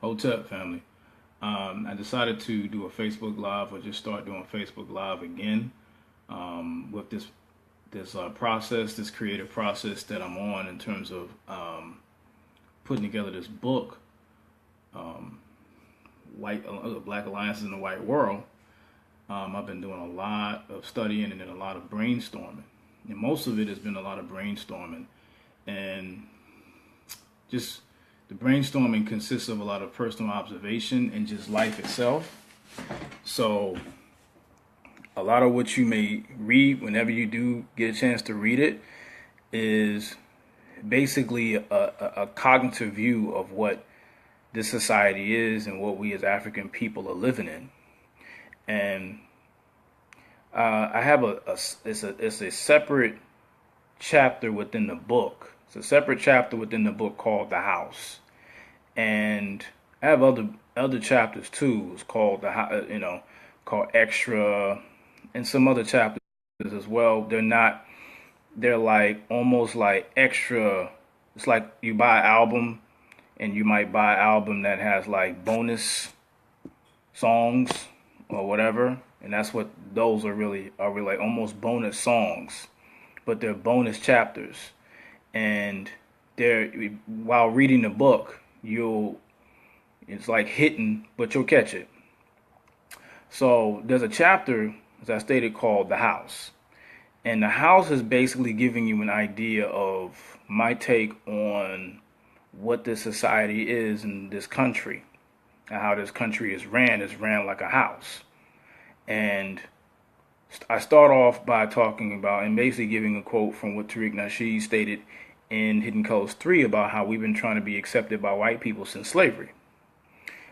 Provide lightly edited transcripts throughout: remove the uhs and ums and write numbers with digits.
Hotep family. I decided to do a Facebook Live or just start doing Facebook Live again with this process, this creative process that I'm on in terms of putting together this book, White Black Alliances in the White World. I've been doing a lot of studying and then a lot of brainstorming, and most of it has been a lot of brainstorming, and just the brainstorming consists of a lot of personal observation and just life itself. So a lot of what you may read whenever you do get a chance to read it is basically a cognitive view of what this society is and what we as African people are living in. And I have it's a separate chapter within the book. It's a separate chapter within the book called The House, and I have other chapters too. It's called called Extra, and some other chapters as well. They're like almost like extra. It's like you buy an album, and you might buy an album that has like bonus songs or whatever, and that's what those are really like almost bonus songs, but they're bonus chapters, and they're while reading the book you'll it's like hitting, but you'll catch it. So there's a chapter, as I stated, called The House. And The House is basically giving you an idea of my take on what this society is in this country and how this country is ran. It's ran like a house. And I start off by talking about and basically giving a quote from what Tariq Nasheed stated in Hidden Colors 3 about how we've been trying to be accepted by white people since slavery.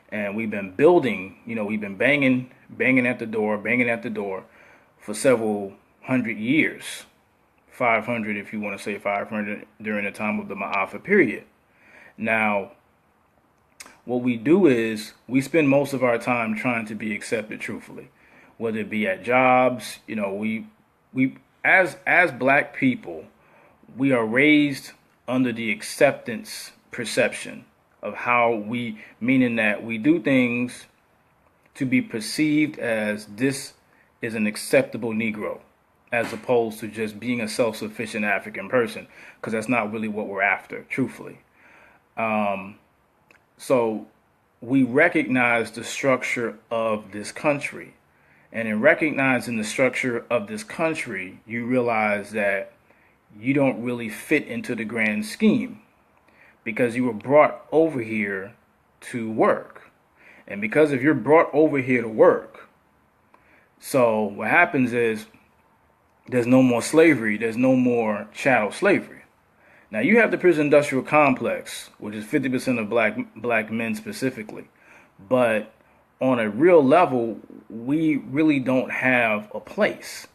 And we've been building, we've been banging at the door, for several hundred years. 500, if you want to say 500, during the time of the Ma'afa period. Now, what we do is we spend most of our time trying to be accepted truthfully, whether it be at jobs. We as black people, we are raised under the acceptance perception of how meaning that we do things to be perceived as this is an acceptable Negro, as opposed to just being a self-sufficient African person, because that's not really what we're after, truthfully. So we recognize the structure of this country. And in recognizing the structure of this country, you realize that you don't really fit into the grand scheme because you were brought over here to work. And because if you're brought over here to work, so what happens is there's no more slavery, there's no more chattel slavery. Now you have the prison industrial complex, which is 50% of black men specifically. But on a real level, we really don't have a place.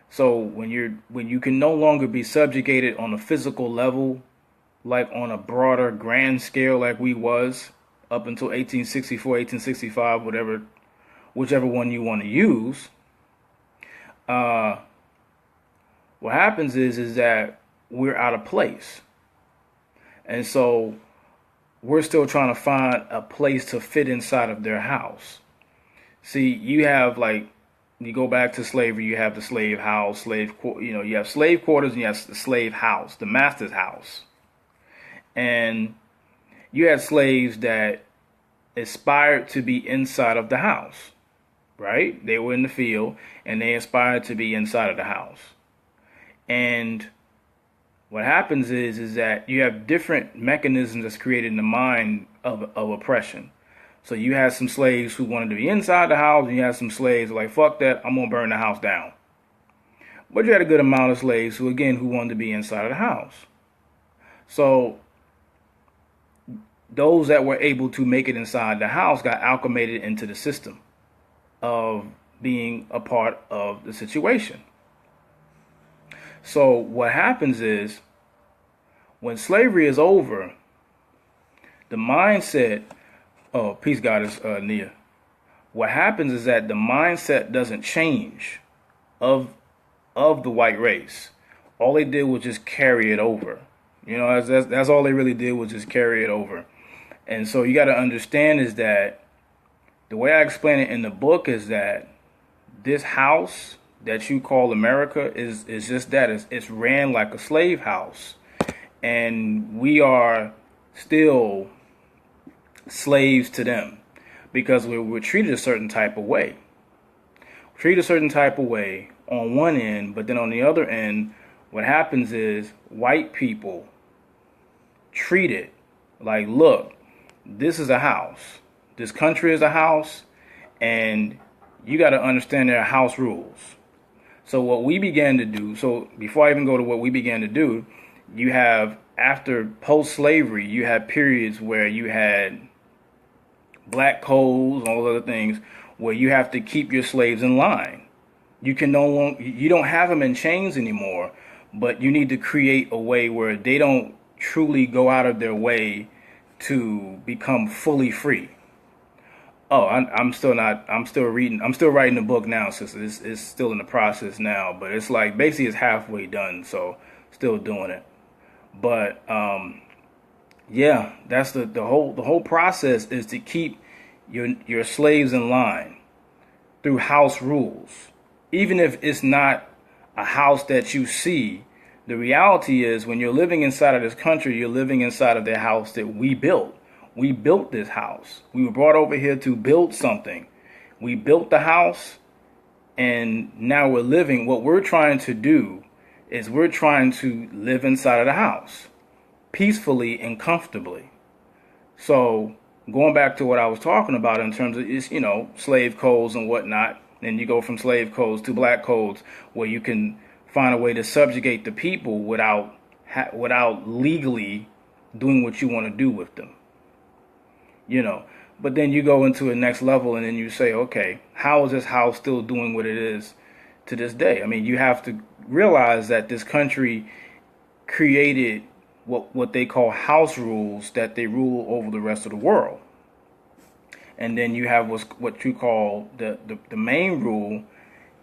So when you can no longer be subjugated on a physical level, like on a broader grand scale like we was up until 1864, 1865, whichever one you want to use, what happens is that we're out of place. And so we're still trying to find a place to fit inside of their house. See, you go back to slavery, you have the slave house, you have slave quarters and you have the slave house, the master's house. And you had slaves that aspired to be inside of the house, right? They were in the field and they aspired to be inside of the house. And what happens is that you have different mechanisms that's created in the mind of oppression. So you had some slaves who wanted to be inside the house, and you had some slaves like, fuck that, I'm going to burn the house down. But you had a good amount of slaves who wanted to be inside of the house. So those that were able to make it inside the house got acclimated into the system of being a part of the situation. So what happens is when slavery is over, the mindset, oh, peace goddess Nia. What happens is that the mindset doesn't change of the white race. All they did was just carry it over. That's all they really did was just carry it over. And so you got to understand is that the way I explain it in the book is that this house that you call America is just that. It's ran like a slave house. And we are still slaves to them because we're treated a certain type of way. Treated a certain type of way on one end, but then on the other end, what happens is white people treat it like, look, this is a house. This country is a house, and you got to understand there are house rules. So what we began to do, so before I even go to what we began to do, you have, after post-slavery, you had periods where you had black codes and all those other things where you have to keep your slaves in line. You can no longer, you don't have them in chains anymore, but you need to create a way where they don't truly go out of their way to become fully free. Oh, I'm still writing the book now, sister. It's still in the process now, but it's like basically it's halfway done, so still doing it. But yeah, that's the whole process is to keep your slaves in line through house rules. Even if it's not a house that you see, the reality is when you're living inside of this country, you're living inside of the house that we built. We built this house. We were brought over here to build something. We built the house, and now we're living. What we're trying to do is we're trying to live inside of the house peacefully and comfortably. So going back to what I was talking about in terms of is, slave codes and whatnot, and you go from slave codes to black codes where you can find a way to subjugate the people without legally doing what you want to do with them. But then you go into a next level and then you say, okay, how is this house still doing what it is to this day? I mean, you have to realize that this country created what they call house rules that they rule over the rest of the world. And then you have what you call the main rule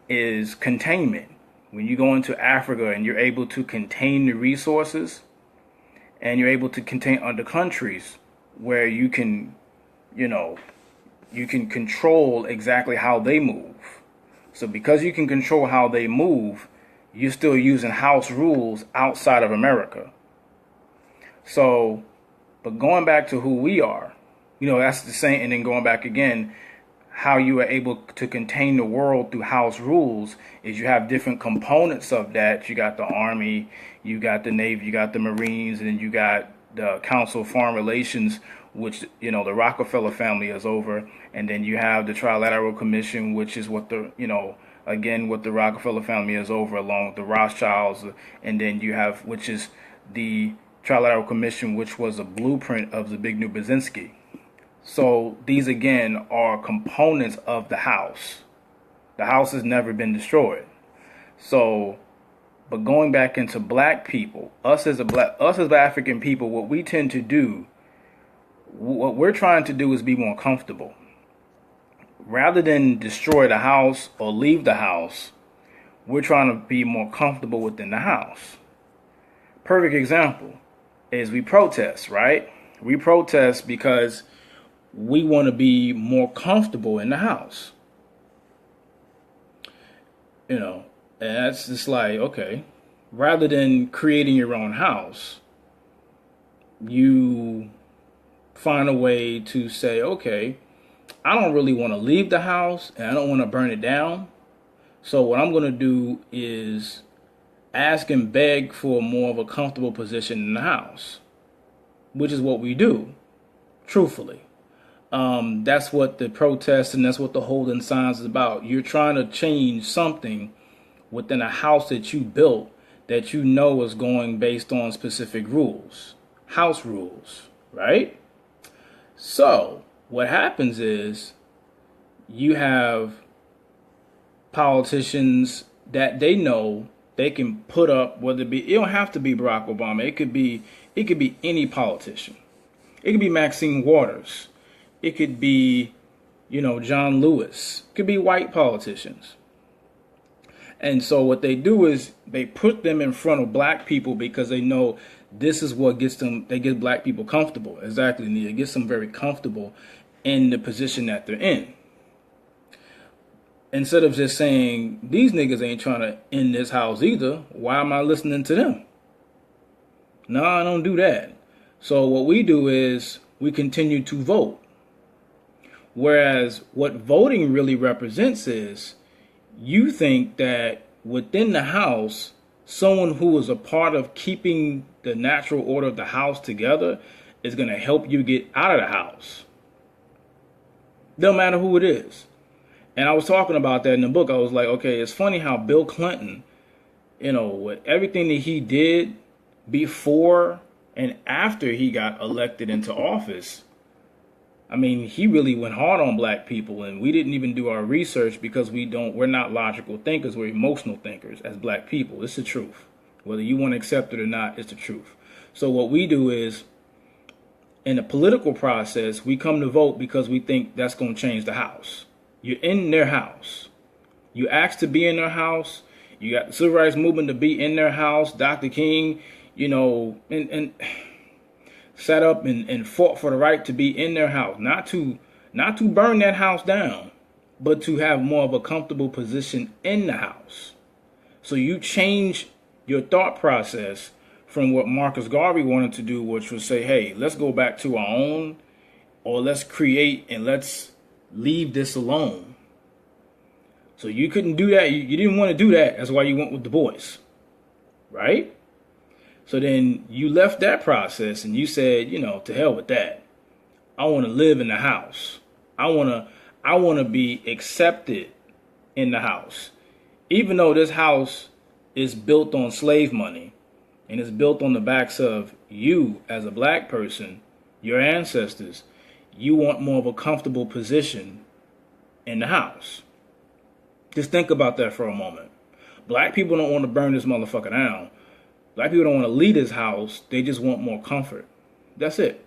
is containment. When you go into Africa and you're able to contain the resources and you're able to contain other countries where you can control exactly how they move. So because you can control how they move, you're still using house rules outside of America. So, but going back to who we are, that's the same. And then going back again, how you are able to contain the world through house rules is you have different components of that. You got the Army, you got the Navy, you got the Marines, and then you got the Council of Foreign Relations, which, the Rockefeller family is over. And then you have the Trilateral Commission, which is what the Rockefeller family is over, along with the Rothschilds. And then you have, which is the Trilateral Commission, which was a blueprint of Zbigniew Brzezinski. So these, again, are components of the house. The house has never been destroyed. So, but going back into black people, us as African people, what we tend to do, what we're trying to do is be more comfortable. Rather than destroy the house or leave the house, we're trying to be more comfortable within the house. Perfect example is we protest, right? We protest because we want to be more comfortable in the house. And that's just like, okay, rather than creating your own house, you find a way to say, okay, I don't really want to leave the house and I don't want to burn it down. So what I'm going to do is ask and beg for more of a comfortable position in the house, which is what we do, truthfully. That's what the protest and that's what the holding signs is about. You're trying to change something within a house that you built that you know is going based on specific rules, house rules, right? So what happens is you have politicians that they know they can put up, whether it don't have to be Barack Obama. It could be any politician. It could be Maxine Waters. It could be, John Lewis. It could be white politicians. And so what they do is they put them in front of black people because they know this is what gets them, they get black people comfortable. Exactly. It gets them very comfortable in the position that they're in. Instead of just saying, these niggas ain't trying to end this house either, why am I listening to them? No, I don't do that. So what we do is we continue to vote. Whereas what voting really represents is you think that within the house, someone who is a part of keeping the natural order of the house together is going to help you get out of the house. Don't matter who it is. And I was talking about that in the book. I was like, okay, it's funny how Bill Clinton, with everything that he did before and after he got elected into office, I mean, he really went hard on black people, and we didn't even do our research because we're not logical thinkers, we're emotional thinkers as black people. It's the truth. Whether you want to accept it or not, it's the truth. So what we do is, in the political process, we come to vote because we think that's going to change the house. You're in their house. You asked to be in their house. You got the civil rights movement to be in their house. Dr. King, and sat up and fought for the right to be in their house. Not to burn that house down, but to have more of a comfortable position in the house. So you change your thought process from what Marcus Garvey wanted to do, which was say, hey, let's go back to our own, or let's create and let's leave this alone. So you couldn't do that. You didn't want to do that. That's why you went with Du Bois, right? So then you left that process and you said, to hell with that. I want to live in the house. I want to be accepted in the house. Even though this house is built on slave money and it's built on the backs of you as a black person, your ancestors, you want more of a comfortable position in the house. Just think about that for a moment. Black people don't want to burn this motherfucker down. Black people don't want to leave this house. They just want more comfort. That's it.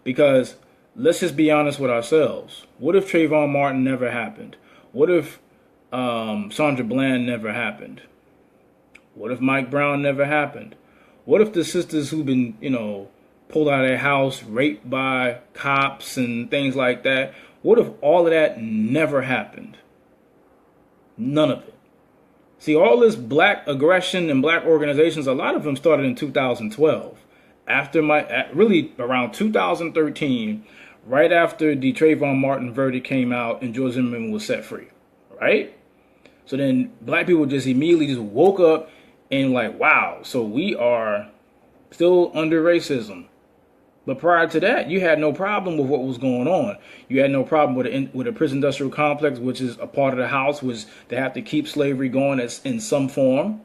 Because let's just be honest with ourselves. What if Trayvon Martin never happened? What if Sandra Bland never happened? What if Mike Brown never happened? What if the sisters who've been, pulled out of their house, raped by cops and things like that? What if all of that never happened? None of it. See, all this black aggression and black organizations, a lot of them started in 2012. Really around 2013, right after the Trayvon Martin verdict came out and George Zimmerman was set free, right? So then black people just immediately just woke up and like, wow, so we are still under racism. But prior to that, you had no problem with what was going on. You had no problem with a prison industrial complex, which is a part of the house, which they have to keep slavery going in some form.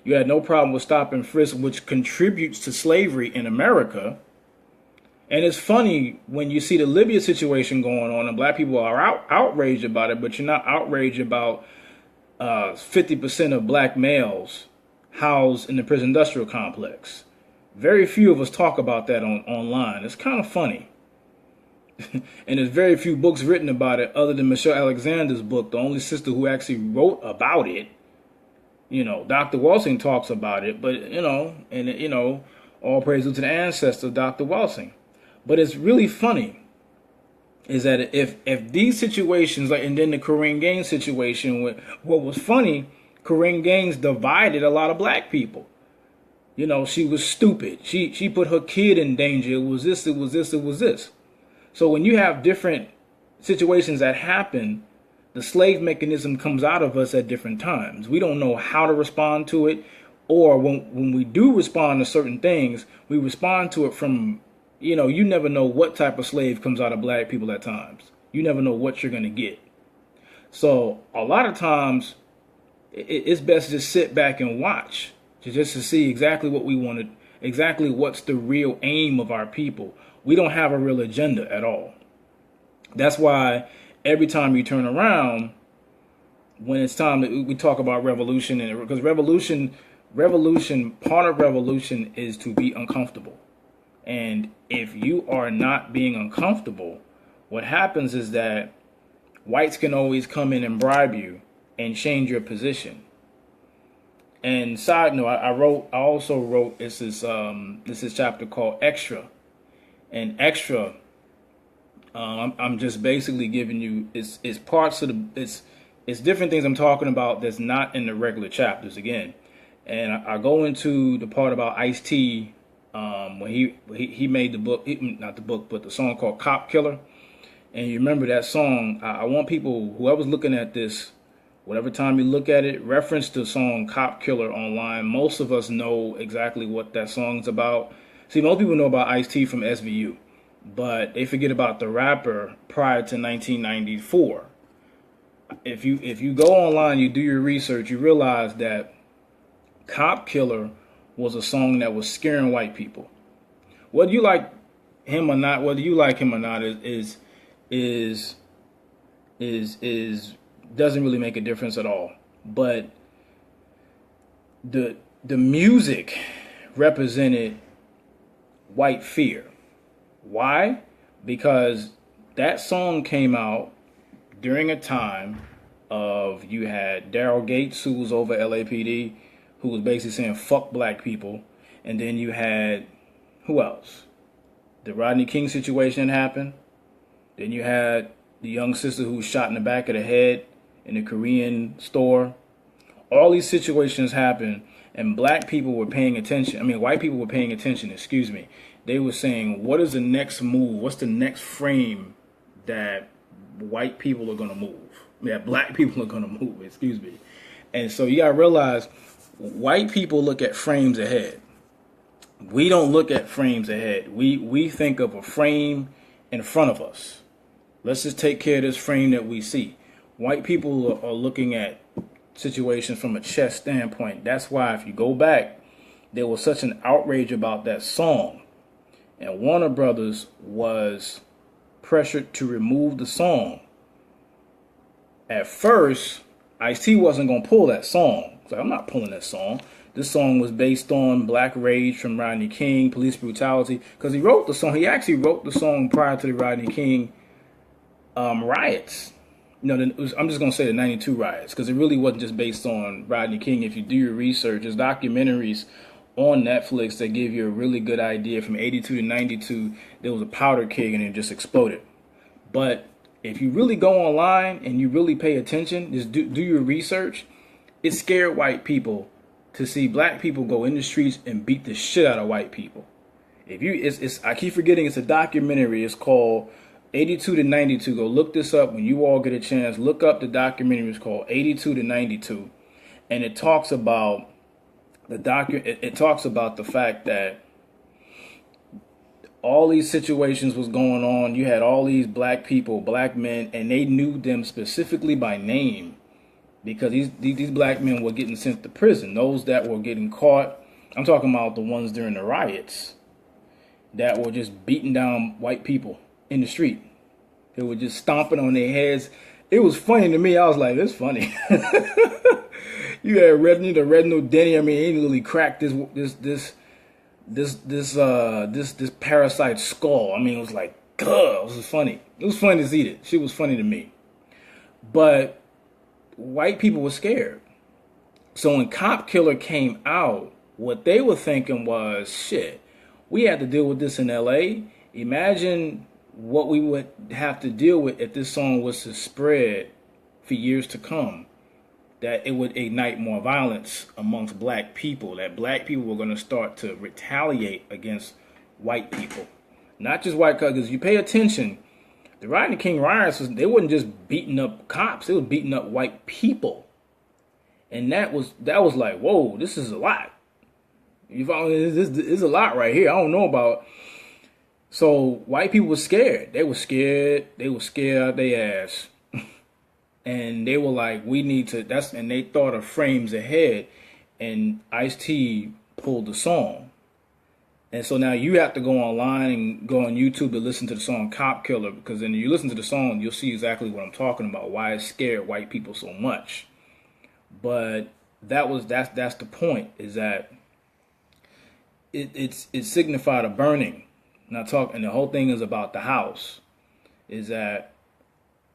You had no problem with stop and frisk, which contributes to slavery in America. And it's funny when you see the Libya situation going on and black people are outraged about it, but you're not outraged about 50% of black males housed in the prison industrial complex. Very few of us talk about that online. It's kind of funny. And there's very few books written about it other than Michelle Alexander's book, the only sister who actually wrote about it. Dr. Welsing talks about it, but, all praise to the ancestor of Dr. Welsing. But it's really funny is that if these situations, and then the Corrine Gaines situation, what was funny, Corrine Gaines divided a lot of black people. She was stupid. She put her kid in danger. It was this, it was this, it was this. So when you have different situations that happen, the slave mechanism comes out of us at different times. We don't know how to respond to it. Or when we do respond to certain things, we respond to it from, you never know what type of slave comes out of black people at times. You never know what you're going to get. So a lot of times it's best to just sit back and watch. Just to see exactly what we wanted, exactly what's the real aim of our people. We don't have a real agenda at all. That's why every time you turn around, when it's time that we talk about revolution, because revolution, part of revolution is to be uncomfortable. And if you are not being uncomfortable, what happens is that whites can always come in and bribe you and change your position. And side note, I also wrote this is chapter called Extra, and Extra. I'm just basically giving you it's parts of it's different things I'm talking about that's not in the regular chapters again, and I go into the part about Ice-T when he made the book, not the book, but the song called Cop Killer. And you remember that song. I want people, whoever's looking at this, whatever time you look at it, reference the song Cop Killer online. Most of us know exactly what that song's about. See, most people know about Ice-T from SVU, but they forget about the rapper prior to 1994. If you go online, you do your research, you realize that Cop Killer was a song that was scaring white people. Whether you like him or not, is doesn't really make a difference at all. But the music represented white fear. Why? Because that song came out during a time of, you had Daryl Gates, who was over LAPD, who was basically saying fuck black people, and then you had, who else? The Rodney King situation happened. Then you had the young sister who was shot in the back of the head in the Korean store. All these situations happened, and black people were paying attention. I mean, white people were paying attention, excuse me. They were saying, what is the next move? What's the next frame that white people are going to move? That black people are going to move, excuse me. And so you got to realize, white people look at frames ahead. We don't look at frames ahead. We think of a frame in front of us. Let's just take care of this frame that we see. White people are looking at situations from a chess standpoint. That's why if you go back, there was such an outrage about that song. And Warner Brothers was pressured to remove the song. At first, Ice-T wasn't going to pull that song. So I'm not pulling that song. This song was based on black rage from Rodney King, police brutality. Because he wrote the song. He actually wrote the song prior to the Rodney King riots. I'm just going to say the 92 riots, because it really wasn't just based on Rodney King. If you do your research, there's documentaries on Netflix that give you a really good idea. From 82 to 92, there was a powder keg and it just exploded. But if you really go online and you really pay attention, just do your research, it scared white people to see black people go in the streets and beat the shit out of white people. I keep forgetting, it's a documentary. It's called 82 to 92. Go look this up when you all get a chance. Look up the documentary. It's called 82 to 92, and it talks about it talks about the fact that all these situations was going on. You had all these black people, black men, and they knew them specifically by name, because these black men were getting sent to prison. Those that were getting caught, I'm talking about the ones during the riots that were just beating down white people in the street. They were just stomping on their heads. It was funny to me. I was like, "It's funny." You had Reginald Denny. I mean, he literally cracked this parasite skull. I mean, it was like, "Ugh!" It was funny. It was funny to see it. She was funny to me. But white people were scared. So when Cop Killer came out, what they were thinking was, "Shit, we had to deal with this in LA. Imagine what we would have to deal with if this song was to spread for years to come. That it would ignite more violence amongst black people. That black people were going to start to retaliate against white people. Not just white because you pay attention, the Rodney King riots, they wasn't just beating up cops. They were beating up white people. And that was like, whoa, this is a lot. You follow? This is a lot right here. I don't know about. So white people were scared. They were scared. They were scared out their ass. And they were like, we need to, and they thought of frames ahead. And Ice-T pulled the song. And so now you have to go online and go on YouTube to listen to the song Cop Killer, because then you listen to the song, you'll see exactly what I'm talking about, why it scared white people so much. But that's the point, is that it signified a burning. And the whole thing is about the house, is that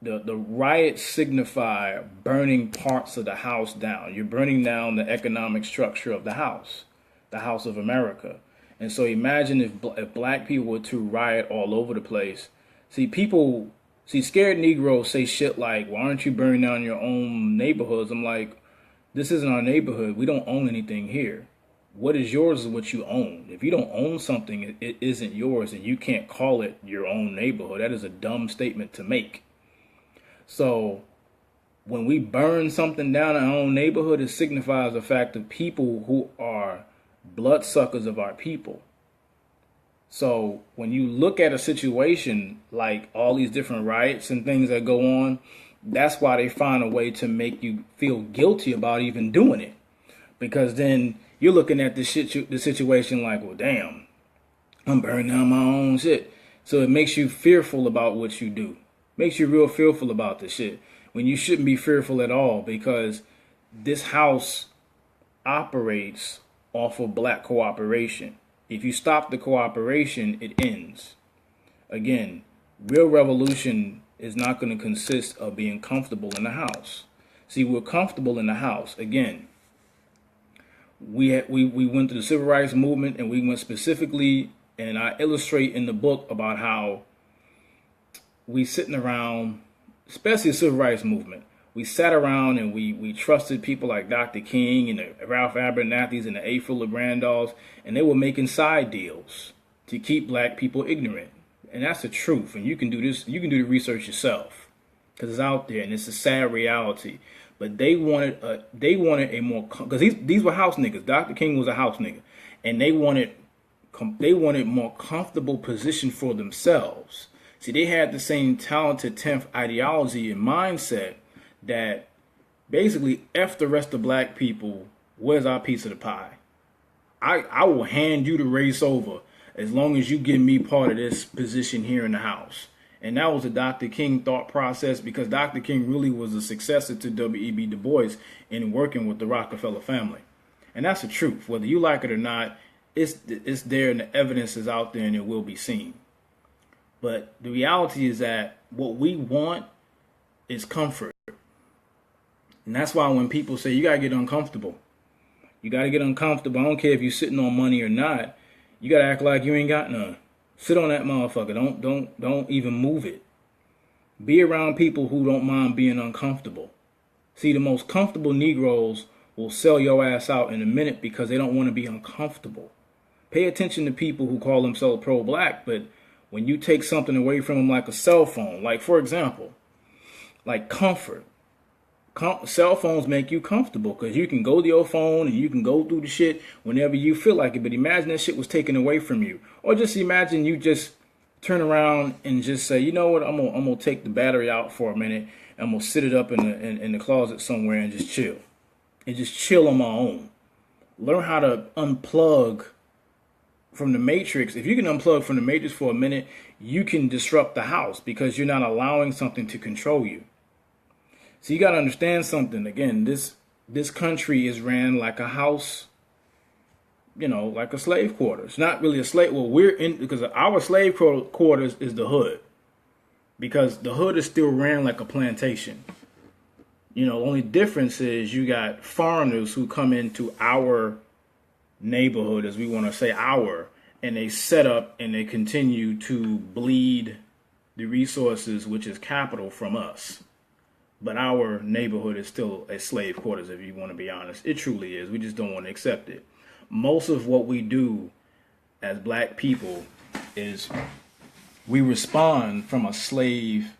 the riots signify burning parts of the house down. You're burning down the economic structure of the house of America. And so imagine if black people were to riot all over the place. See, scared Negroes say shit like, why aren't you burning down your own neighborhoods? I'm like, this isn't our neighborhood. We don't own anything here. What is yours is what you own. If you don't own something, it isn't yours, and you can't call it your own neighborhood. That is a dumb statement to make. So when we burn something down in our own neighborhood, it signifies the fact of people who are bloodsuckers of our people. So when you look at a situation like all these different riots and things that go on, that's why they find a way to make you feel guilty about even doing it. Because then you're looking at the situation like, well, damn, I'm burning down my own shit. So it makes you fearful about what you do. Makes you real fearful about this shit when you shouldn't be fearful at all, because this house operates off of black cooperation. If you stop the cooperation, it ends. Again, real revolution is not going to consist of being comfortable in the house. See, we're comfortable in the house. Again, we went through the civil rights movement, and we went specifically, and I illustrate in the book about how we sitting around, especially the civil rights movement, we sat around and we trusted people like Dr. King and the Ralph Abernathy's and the A. Fuller Randolphs, and they were making side deals to keep black people ignorant. And that's the truth. And you can do this, you can do the research yourself, because it's out there and it's a sad reality. But they wanted a more, because these were house niggas. Dr. King was a house nigga, and they wanted more comfortable position for themselves. See, they had the same talented 10th ideology and mindset that basically F the rest of black people, where's our piece of the pie? I will hand you the race over as long as you give me part of this position here in the house. And that was a Dr. King thought process, because Dr. King really was a successor to W.E.B. Du Bois in working with the Rockefeller family. And that's the truth. Whether you like it or not, it's there, and the evidence is out there, and it will be seen. But the reality is that what we want is comfort. And that's why when people say you got to get uncomfortable, you got to get uncomfortable. I don't care if you're sitting on money or not. You got to act like you ain't got none. Sit on that motherfucker. Don't even move it. Be around people who don't mind being uncomfortable. See, the most comfortable Negroes will sell your ass out in a minute because they don't want to be uncomfortable. Pay attention to people who call themselves pro-black, but when you take something away from them like a cell phone, like for example, like comfort. Cell phones make you comfortable because you can go to your phone and you can go through the shit whenever you feel like it. But imagine that shit was taken away from you. Or just imagine you just turn around and just say, you know what, I'm gonna take the battery out for a minute. And I'm gonna sit it up in the closet somewhere and just chill. And just chill on my own. Learn how to unplug from the matrix. If you can unplug from the matrix for a minute, you can disrupt the house because you're not allowing something to control you. So you got to understand something. Again, this country is ran like a house, like a slave quarter. It's not really a slave. Well, we're in, because our slave quarters is the hood, because the hood is still ran like a plantation. The only difference is you got foreigners who come into our neighborhood, as we want to say and they set up and they continue to bleed the resources, which is capital, from us. But our neighborhood is still a slave quarters, if you want to be honest. It truly is. We just don't want to accept it. Most of what we do as black people is we respond from a slave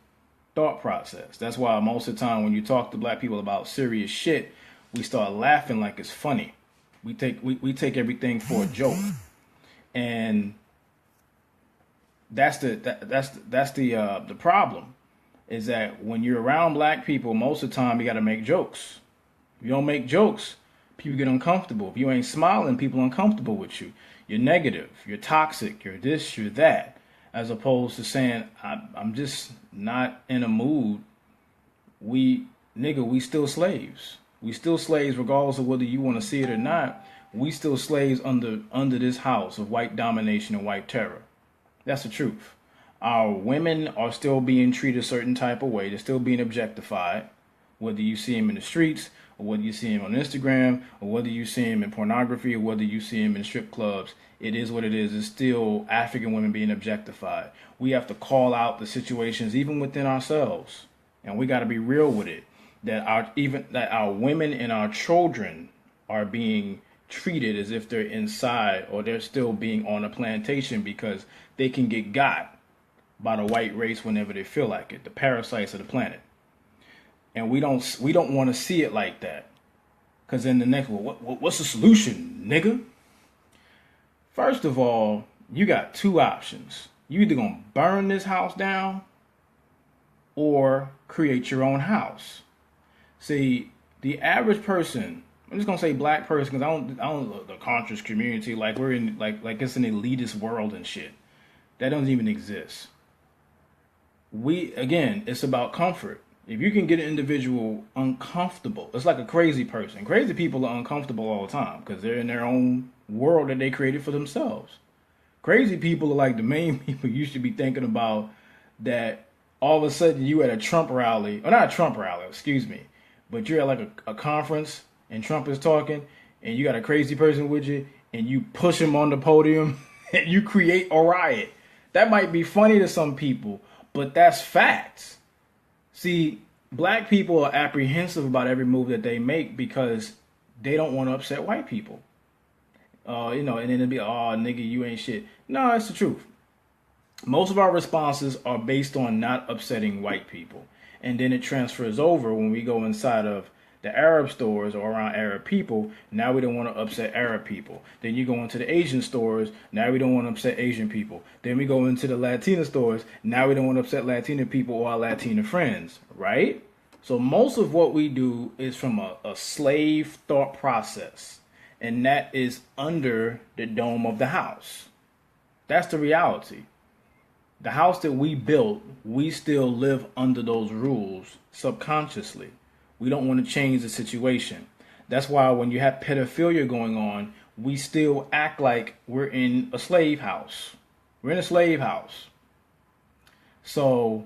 thought process. That's why most of the time when you talk to black people about serious shit, we start laughing like it's funny. We take everything for a joke. And that's the problem. Is that when you're around black people, most of the time you got to make jokes. If you don't make jokes, people get uncomfortable. If you ain't smiling, people are uncomfortable with you. You're negative. You're toxic. You're this, you're that. As opposed to saying, I'm just not in a mood. We still slaves. We still slaves regardless of whether you want to see it or not. We still slaves under this house of white domination and white terror. That's the truth. Our women are still being treated a certain type of way. They're still being objectified, whether you see them in the streets, or whether you see them on Instagram, or whether you see them in pornography, or whether you see them in strip clubs. It is what it is. It's still African women being objectified. We have to call out the situations even within ourselves, and we got to be real with it. That our women and our children are being treated as if they're inside or they're still being on a plantation because they can get got by the white race whenever they feel like it, the parasites of the planet. And we don't want to see it like that. Because then the next, what's the solution, nigga? First of all, you got two options. You either gonna burn this house down or create your own house. See, the average person, I'm just gonna say black person because I don't the conscious community, like we're in like it's an elitist world and shit. That doesn't even exist. It's about comfort. If you can get an individual uncomfortable, it's like a crazy person. Crazy people are uncomfortable all the time because they're in their own world that they created for themselves. Crazy people are like the main people you should be thinking about, that all of a sudden you at a Trump rally, or not a Trump rally, excuse me, but you're at like a conference and Trump is talking and you got a crazy person with you and you push him on the podium and you create a riot. That might be funny to some people, but that's facts. See, black people are apprehensive about every move that they make because they don't want to upset white people. And then it'll be, oh, nigga, you ain't shit. No, it's the truth. Most of our responses are based on not upsetting white people. And then it transfers over when we go inside of the Arab stores or around Arab people. Now we don't want to upset Arab people. Then you go into the Asian stores. Now we don't want to upset Asian people. Then we go into the Latina stores. Now we don't want to upset Latina people or our Latina friends, right? So most of what we do is from a slave thought process. And that is under the dome of the house. That's the reality. The house that we built, we still live under those rules subconsciously. We don't want to change the situation. That's why when you have pedophilia going on, we still act like we're in a slave house. We're in a slave house. So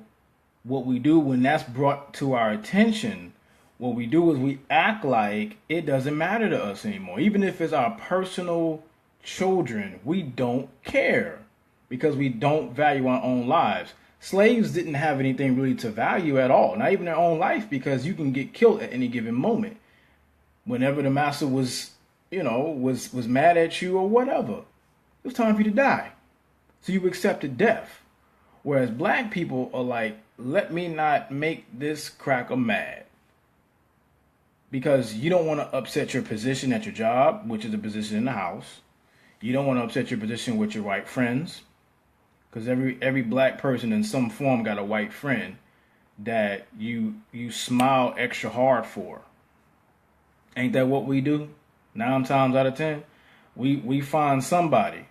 what we do when that's brought to our attention, what we do is we act like it doesn't matter to us anymore. Even if it's our personal children, we don't care because we don't value our own lives. Slaves didn't have anything really to value at all, not even their own life, because you can get killed at any given moment. Whenever the master was mad at you or whatever, it was time for you to die. So you accepted death. Whereas black people are like, let me not make this cracker mad. Because you don't want to upset your position at your job, which is a position in the house. You don't want to upset your position with your white friends. Because every black person in some form got a white friend that you smile extra hard for. Ain't that what we do? 9 times out of 10, we find somebody,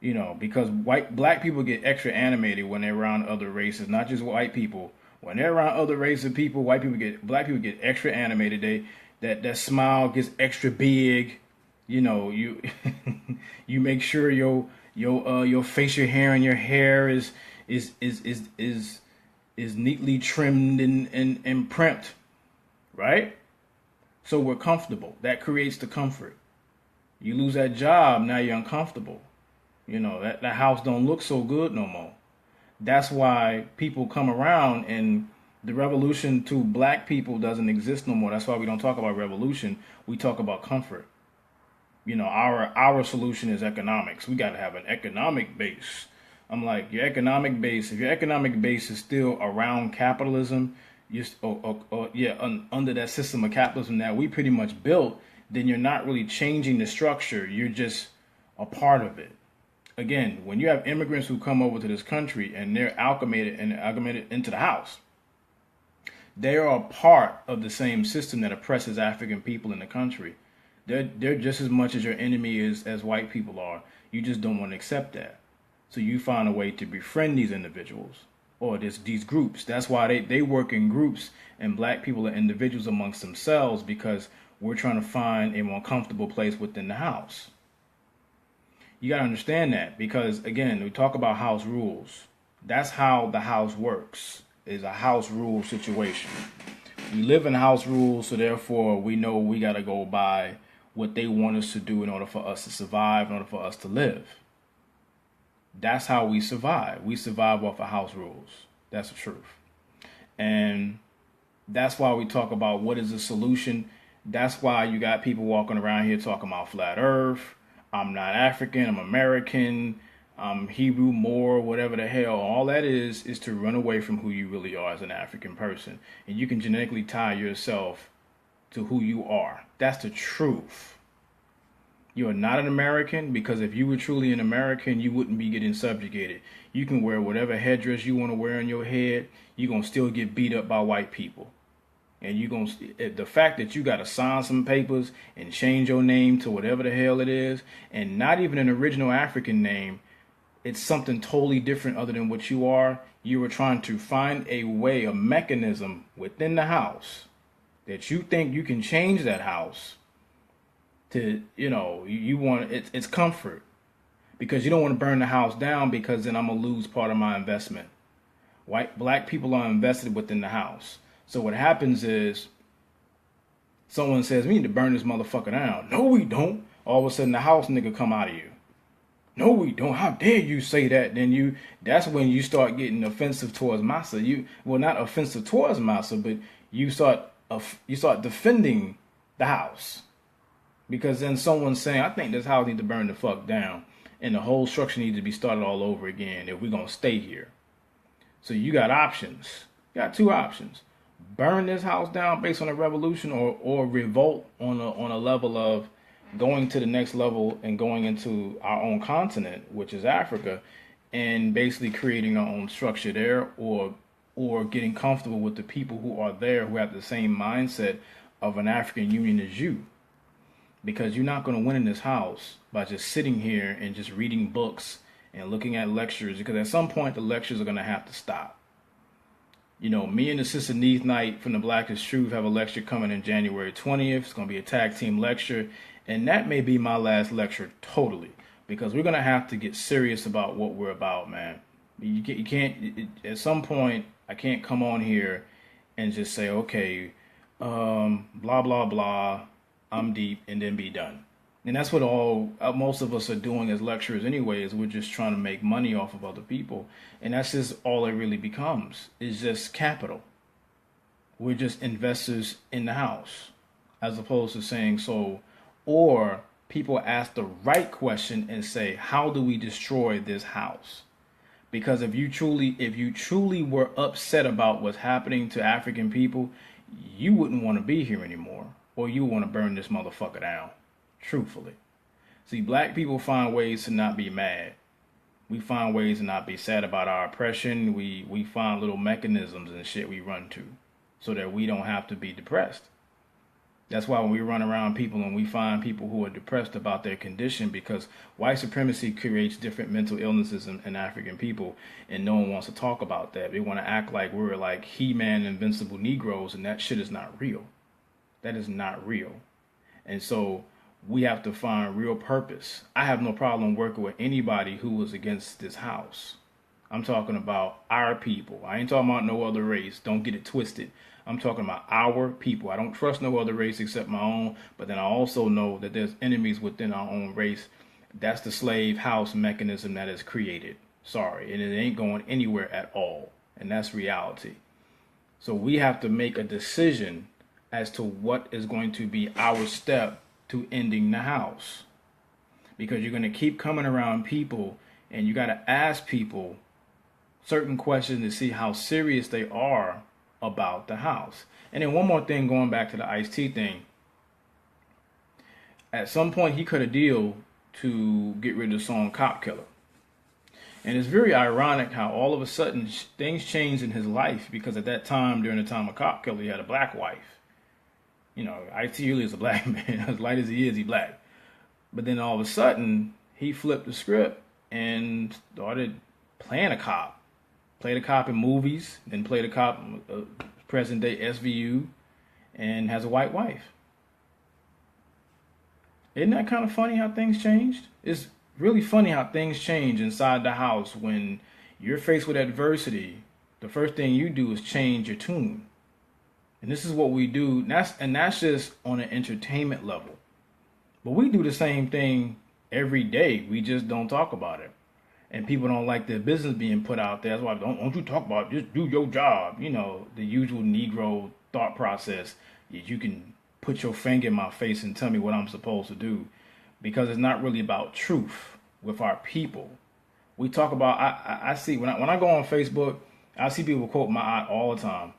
because black people get extra animated when they're around other races, not just white people. When they're around other races of people, black people get extra animated. That smile gets extra big. You make sure your facial hair and your hair is neatly trimmed and primped, right? So we're comfortable. That creates the comfort. You lose that job, now you're uncomfortable. That house don't look so good no more. That's why people come around, and the revolution to black people doesn't exist no more. That's why we don't talk about revolution. We talk about comfort. Our solution is economics. We got to have an economic base. I'm like, if your economic base is still around capitalism, under that system of capitalism that we pretty much built, then you're not really changing the structure. You're just a part of it. Again, when you have immigrants who come over to this country and they're amalgamated into the house, they are a part of the same system that oppresses African people in the country. They're just as much as your enemy is as white people are. You just don't want to accept that. So you find a way to befriend these individuals or these groups. That's why they work in groups, and black people are individuals amongst themselves, because we're trying to find a more comfortable place within the house. You got to understand that, because again, we talk about house rules. That's how the house works. Is a house rule situation. We live in house rules, so therefore we know we got to go by what they want us to do in order for us to survive, in order for us to live. That's how we survive. We survive off of house rules. That's the truth. And that's why we talk about what is the solution. That's why you got people walking around here talking about flat earth. I'm not African, I'm American, I'm Hebrew, Moor, whatever the hell. All that is to run away from who you really are as an African person. And you can genetically tie yourself to who you are. That's the truth. You are not an American, because if you were truly an American, you wouldn't be getting subjugated. You can wear whatever headdress you want to wear on your head. You're going to still get beat up by white people. And the fact that you got to sign some papers and change your name to whatever the hell it is, and not even an original African name, it's something totally different other than what you are. You were trying to find a way, a mechanism within the house that you think you can change that house to, you want it's comfort, because you don't want to burn the house down, because then I'm gonna lose part of my investment. Black people are invested within the house. So what happens is someone says, we need to burn this motherfucker down. No, we don't. All of a sudden the house nigga come out of you. No, we don't. How dare you say that? That's when you start getting offensive towards massa. Not offensive towards massa, but you start defending the house. Because then someone's saying, I think this house needs to burn the fuck down, and the whole structure needs to be started all over again if we're going to stay here. So you got options. You got two options. Burn this house down based on a revolution, or revolt on a level of going to the next level and going into our own continent, which is Africa, and basically creating our own structure there, or getting comfortable with the people who are there who have the same mindset of an African Union as you. Because you're not going to win in this house by just sitting here and just reading books and looking at lectures, because at some point the lectures are going to have to stop. Me and the sister Neith Knight from the Blackest Truth have a lecture coming in January 20th. It's going to be a tag team lecture, and that may be my last lecture totally, because we're going to have to get serious about what we're about, man. You can't at some point, I can't come on here and just say, okay, blah, blah, blah, I'm deep, and then be done. And that's what most of us are doing as lecturers anyways. We're just trying to make money off of other people. And that's just all it really becomes, is just capital. We're just investors in the house, as opposed to saying so. Or people ask the right question and say, how do we destroy this house? Because if you truly were upset about what's happening to African people, you wouldn't want to be here anymore. Or you want to burn this motherfucker down, truthfully. See, black people find ways to not be mad. We find ways to not be sad about our oppression. We find little mechanisms and shit we run to so that we don't have to be depressed. That's why when we run around people and we find people who are depressed about their condition, because white supremacy creates different mental illnesses in African people, and no one wants to talk about that. They want to act like we're like He-Man invincible Negroes, and that shit is not real. That is not real. And so we have to find real purpose. I have no problem working with anybody who was against this house. I'm talking about our people. I ain't talking about no other race. Don't get it twisted. I'm talking about our people. I don't trust no other race except my own. But then I also know that there's enemies within our own race. That's the slave house mechanism that is created. Sorry. And it ain't going anywhere at all. And that's reality. So we have to make a decision as to what is going to be our step to ending the house. Because you're going to keep coming around people, and you got to ask people certain questions to see how serious they are about the house. And then one more thing, going back to the Ice-T thing. At some point, he cut a deal to get rid of the song Cop Killer. And it's very ironic how all of a sudden things changed in his life, because at that time, during the time of Cop Killer, he had a black wife. Ice-T really is a black man. As light as he is, he's black. But then all of a sudden, he flipped the script and started playing a cop. Played a cop in movies, then played a cop present day SVU, and has a white wife. Isn't that kind of funny how things changed? It's really funny how things change inside the house when you're faced with adversity, the first thing you do is change your tune. And this is what we do. That's just on an entertainment level. But we do the same thing every day. We just don't talk about it. And people don't like their business being put out there. That's why don't you talk about it. Just do your job. You know, the usual Negro thought process is you can put your finger in my face and tell me what I'm supposed to do. Because it's not really about truth with our people. We talk about, I see, when I go on Facebook, I see people quote Ma'at all the time.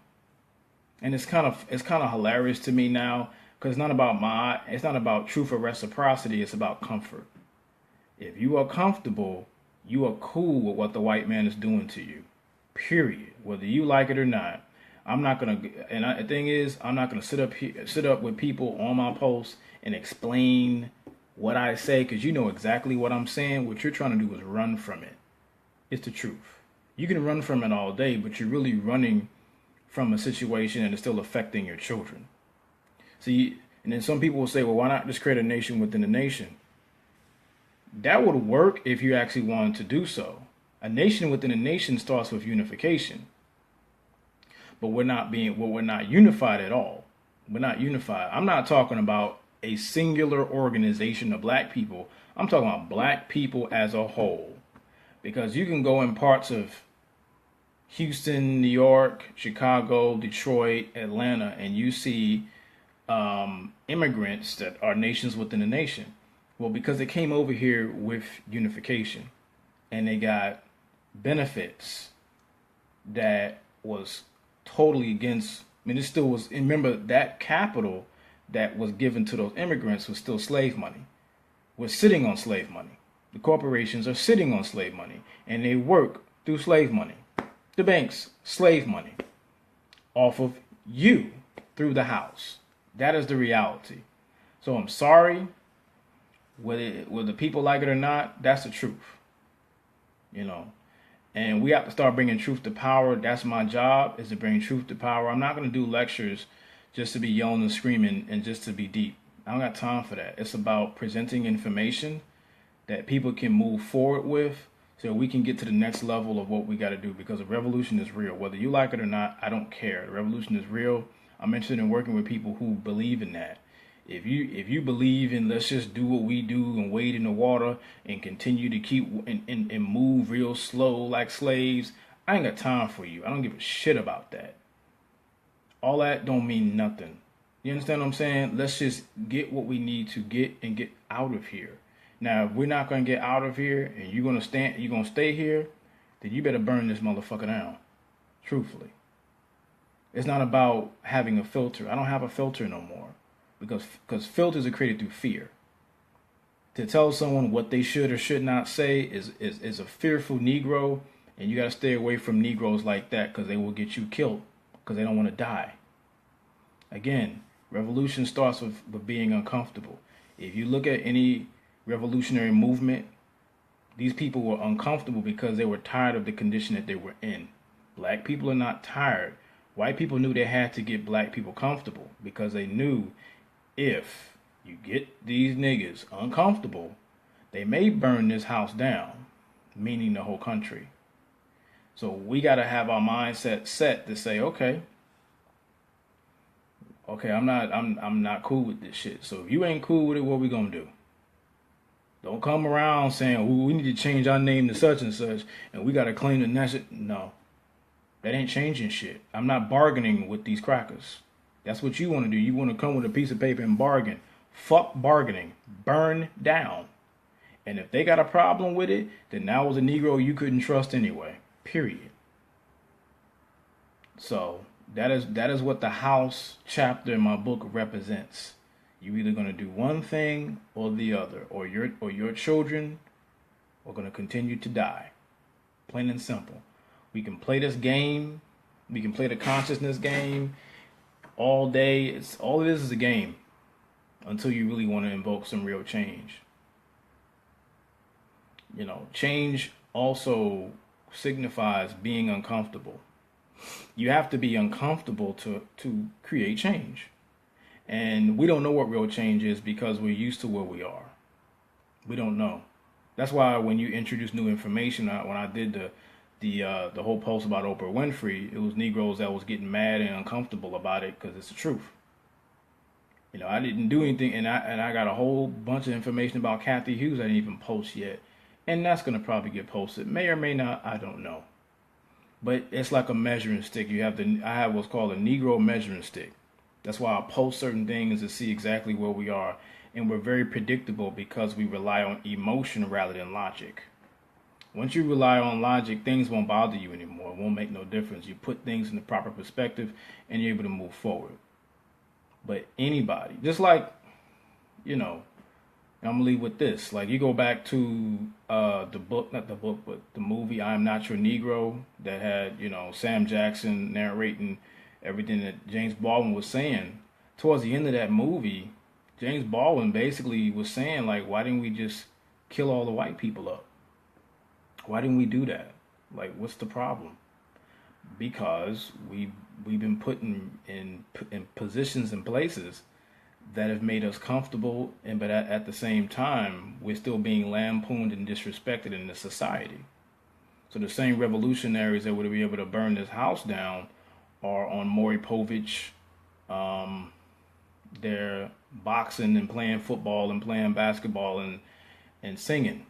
And it's kind of hilarious to me now, because it's not about Ma'at, it's not about truth or reciprocity, it's about comfort. If you are comfortable, you are cool with what the white man is doing to you. Period. Whether you like it or not. I'm not gonna, the thing is, I'm not gonna sit up with people on my posts and explain what I say, because you know exactly what I'm saying. What you're trying to do is run from it. It's the truth. You can run from it all day, but you're really running from a situation and it's still affecting your children. See, and then some people will say, well, why not just create a nation within a nation? That would work if you actually wanted to do so. A nation within a nation starts with unification. But we're not unified at all. We're not unified. I'm not talking about a singular organization of black people. I'm talking about black people as a whole. Because you can go in parts of Houston, New York, Chicago, Detroit, Atlanta, and you see immigrants that are nations within a nation. Well, because they came over here with unification and they got benefits that was totally against, I mean, it still was, remember that capital that was given to those immigrants was still slave money. We're sitting on slave money. The corporations are sitting on slave money and they work through slave money. The banks, slave money off of you through the house. That is the reality. So I'm sorry, whether people like it or not, that's the truth. You know, and we have to start bringing truth to power. That's my job, is to bring truth to power. I'm not going to do lectures just to be yelling and screaming and just to be deep. I don't got time for that. It's about presenting information that people can move forward with so we can get to the next level of what we got to do, because the revolution is real. Whether you like it or not, I don't care. The revolution is real. I'm interested in working with people who believe in that. If you believe in let's just do what we do and wade in the water and continue to keep and move real slow like slaves, I ain't got time for you. I don't give a shit about that. All that don't mean nothing. You understand what I'm saying? Let's just get what we need to get and get out of here. Now, if we're not going to get out of here and you're going to stay here, then you better burn this motherfucker down. Truthfully. It's not about having a filter. I don't have a filter no more. Because filters are created through fear. To tell someone what they should or should not say is a fearful Negro, and you got to stay away from Negroes like that, because they will get you killed because they don't want to die. Again, revolution starts with being uncomfortable. If you look at any revolutionary movement, these people were uncomfortable because they were tired of the condition that they were in. Black people are not tired. White people knew they had to get black people comfortable, because they knew if you get these niggas uncomfortable, they may burn this house down, meaning the whole country. So we got to have our mindset set to say, okay, I'm not cool with this shit. So if you ain't cool with it, what we gonna do? Don't come around saying, "Ooh, we need to change our name to such and such, and we got to claim the national." No, that ain't changing shit. I'm not bargaining with these crackers. That's what you want to do. You want to come with a piece of paper and bargain. Fuck bargaining. Burn down. And if they got a problem with it, then that was a Negro you couldn't trust anyway. Period. So that is what the house chapter in my book represents. You're either going to do one thing or the other, or your children are going to continue to die. Plain and simple. We can play this game. We can play the consciousness game all day. All it is a game until you really want to invoke some real change. You know, change also signifies being uncomfortable. You have to be uncomfortable to create change. And we don't know what real change is because we're used to where we are. We don't know. That's why when you introduce new information, when I did the whole post about Oprah Winfrey, it was Negroes that was getting mad and uncomfortable about it because it's the truth. You know, I didn't do anything, and I got a whole bunch of information about Kathy Hughes I didn't even post yet, and that's gonna probably get posted. May or may not, I don't know. But it's like a measuring stick. I have what's called a Negro measuring stick. That's why I post certain things to see exactly where we are, and we're very predictable because we rely on emotion rather than logic. Once you rely on logic, things won't bother you anymore. It won't make no difference. You put things in the proper perspective, and you're able to move forward. But anybody, just like, you know, I'm gonna leave with this. Like, you go back to the book, not the book, but the movie "I Am Not Your Negro" that had, you know, Sam Jackson narrating everything that James Baldwin was saying. Towards the end of that movie, James Baldwin basically was saying, like, why didn't we just kill all the white people up? Why didn't we do that? Like, what's the problem? Because we've been put in positions and places that have made us comfortable, and but at the same time, we're still being lampooned and disrespected in the society. So the same revolutionaries that would be able to burn this house down are on Maury Povich. They're boxing and playing football and playing basketball and singing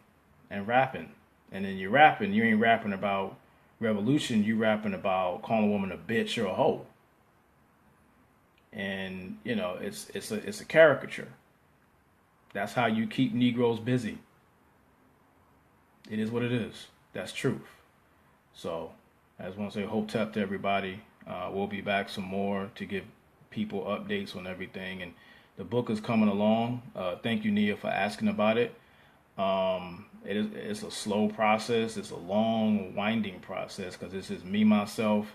and rapping. And then you're rapping, you ain't rapping about revolution, you rapping about calling a woman a bitch or a hoe. And you know, it's a caricature. That's how you keep Negroes busy. It is what it is. That's truth. So I just want to say hotep to everybody. We'll be back some more to give people updates on everything. And the book is coming along. Thank you, Nia, for asking about it. It's a slow process. It's a long, winding process because this is me, myself,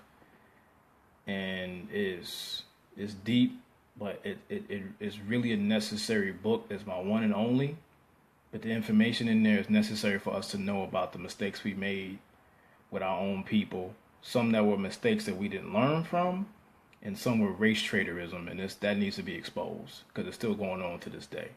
and it's deep, but it's really a necessary book. It's my one and only. But the information in there is necessary for us to know about the mistakes we made with our own people. Some that were mistakes that we didn't learn from, and some were race traitorism, and that needs to be exposed because it's still going on to this day.